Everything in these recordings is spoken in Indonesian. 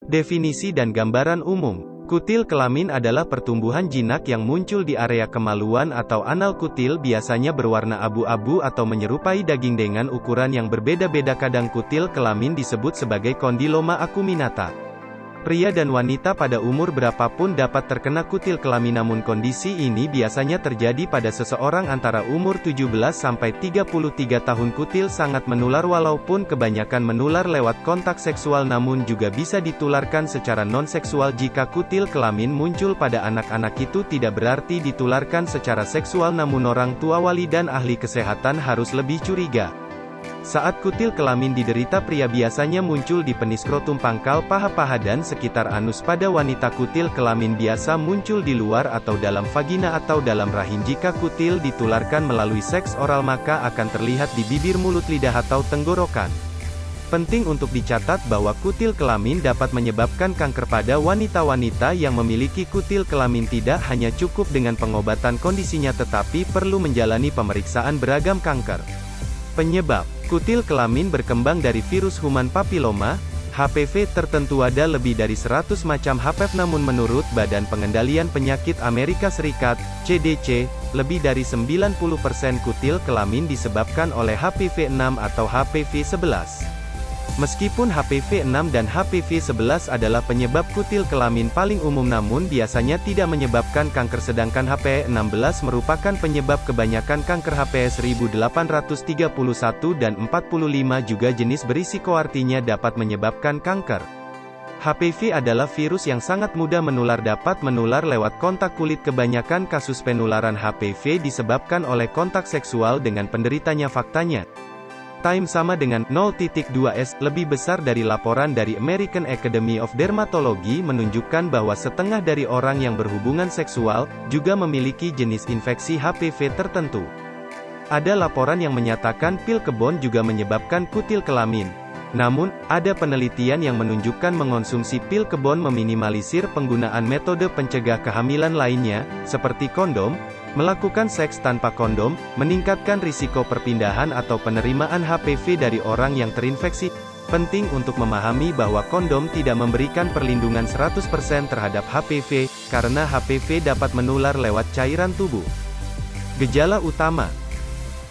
Definisi dan gambaran umum. Kutil kelamin adalah pertumbuhan jinak yang muncul di area kemaluan atau anal kutil, biasanya berwarna abu-abu atau menyerupai daging dengan ukuran yang berbeda-beda. Kadang kutil kelamin disebut sebagai kondiloma acuminata. Pria dan wanita pada umur berapapun dapat terkena kutil kelamin, namun kondisi ini biasanya terjadi pada seseorang antara umur 17 sampai 33 tahun. Kutil sangat menular, walaupun kebanyakan menular lewat kontak seksual, namun juga bisa ditularkan secara non-seksual. Jika kutil kelamin muncul pada anak-anak, itu tidak berarti ditularkan secara seksual, namun orang tua, wali dan ahli kesehatan harus lebih curiga. Saat kutil kelamin diderita pria, biasanya muncul di penis skrotum, pangkal paha-paha dan sekitar anus. Pada wanita, kutil kelamin biasa muncul di luar atau dalam vagina atau dalam rahim. Jika kutil ditularkan melalui seks oral, maka akan terlihat di bibir, mulut, lidah, atau tenggorokan. Penting untuk dicatat bahwa kutil kelamin dapat menyebabkan kanker pada wanita-wanita yang memiliki kutil kelamin. Tidak hanya cukup dengan pengobatan kondisinya, tetapi perlu menjalani pemeriksaan beragam kanker. Penyebab kutil kelamin berkembang dari virus human papiloma, HPV. Tertentu ada lebih dari 100 macam HPV, namun menurut Badan Pengendalian Penyakit Amerika Serikat, CDC, lebih dari 90% kutil kelamin disebabkan oleh HPV-6 atau HPV-11. Meskipun HPV-6 dan HPV-11 adalah penyebab kutil kelamin paling umum, namun biasanya tidak menyebabkan kanker, sedangkan HPV-16 merupakan penyebab kebanyakan kanker. HPV 1831 dan 45 juga jenis berisiko, artinya dapat menyebabkan kanker. HPV adalah virus yang sangat mudah menular, dapat menular lewat kontak kulit. Kebanyakan kasus penularan HPV disebabkan oleh kontak seksual dengan penderitanya. Faktanya, Time sama dengan 0.2s, lebih besar dari laporan dari American Academy of Dermatology, menunjukkan bahwa setengah dari orang yang berhubungan seksual juga memiliki jenis infeksi HPV tertentu. Ada laporan yang menyatakan pil kebon juga menyebabkan kutil kelamin. Namun, ada penelitian yang menunjukkan mengonsumsi pil kebon meminimalisir penggunaan metode pencegah kehamilan lainnya, seperti kondom. Melakukan seks tanpa kondom, meningkatkan risiko perpindahan atau penerimaan HPV dari orang yang terinfeksi. Penting untuk memahami bahwa kondom tidak memberikan perlindungan 100% terhadap HPV, karena HPV dapat menular lewat cairan tubuh. Gejala utama.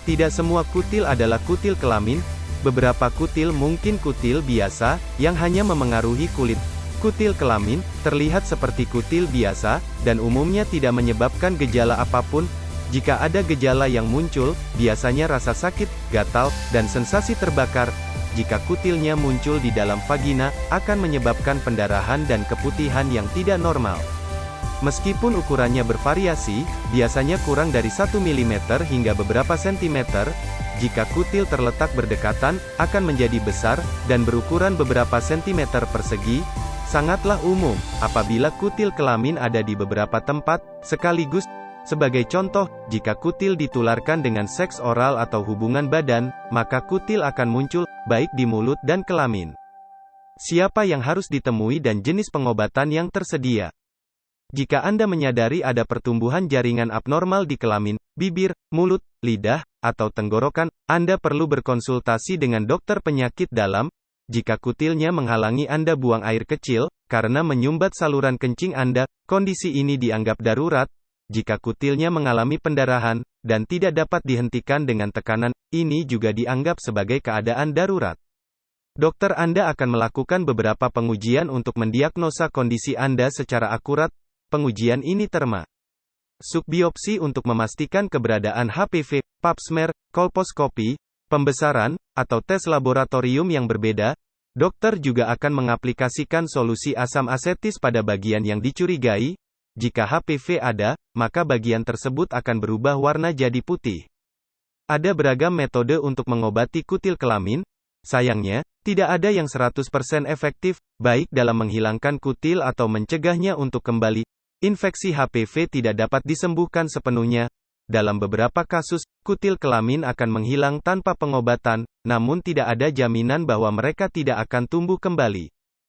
Tidak semua kutil adalah kutil kelamin. Beberapa kutil mungkin kutil biasa, yang hanya memengaruhi kulit. Kutil kelamin terlihat seperti kutil biasa, dan umumnya tidak menyebabkan gejala apapun. Jika ada gejala yang muncul, biasanya rasa sakit, gatal, dan sensasi terbakar. Jika kutilnya muncul di dalam vagina, akan menyebabkan pendarahan dan keputihan yang tidak normal. Meskipun ukurannya bervariasi, biasanya kurang dari 1 mm hingga beberapa sentimeter, jika kutil terletak berdekatan, akan menjadi besar, dan berukuran beberapa sentimeter persegi. Sangatlah umum, apabila kutil kelamin ada di beberapa tempat, sekaligus. Sebagai contoh, jika kutil ditularkan dengan seks oral atau hubungan badan, maka kutil akan muncul, baik di mulut dan kelamin. Siapa yang harus ditemui dan jenis pengobatan yang tersedia? Jika Anda menyadari ada pertumbuhan jaringan abnormal di kelamin, bibir, mulut, lidah, atau tenggorokan, Anda perlu berkonsultasi dengan dokter penyakit dalam. Jika kutilnya menghalangi Anda buang air kecil, karena menyumbat saluran kencing Anda, kondisi ini dianggap darurat. Jika kutilnya mengalami pendarahan, dan tidak dapat dihentikan dengan tekanan, ini juga dianggap sebagai keadaan darurat. Dokter Anda akan melakukan beberapa pengujian untuk mendiagnosa kondisi Anda secara akurat. Pengujian ini termasuk biopsi untuk memastikan keberadaan HPV, pap smear, kolposkopi, pembesaran, atau tes laboratorium yang berbeda. Dokter juga akan mengaplikasikan solusi asam asetis pada bagian yang dicurigai. Jika HPV ada, maka bagian tersebut akan berubah warna jadi putih. Ada beragam metode untuk mengobati kutil kelamin. Sayangnya, tidak ada yang 100% efektif, baik dalam menghilangkan kutil atau mencegahnya untuk kembali. Infeksi HPV tidak dapat disembuhkan sepenuhnya. Dalam beberapa kasus, kutil kelamin akan menghilang tanpa pengobatan, namun tidak ada jaminan bahwa mereka tidak akan tumbuh kembali.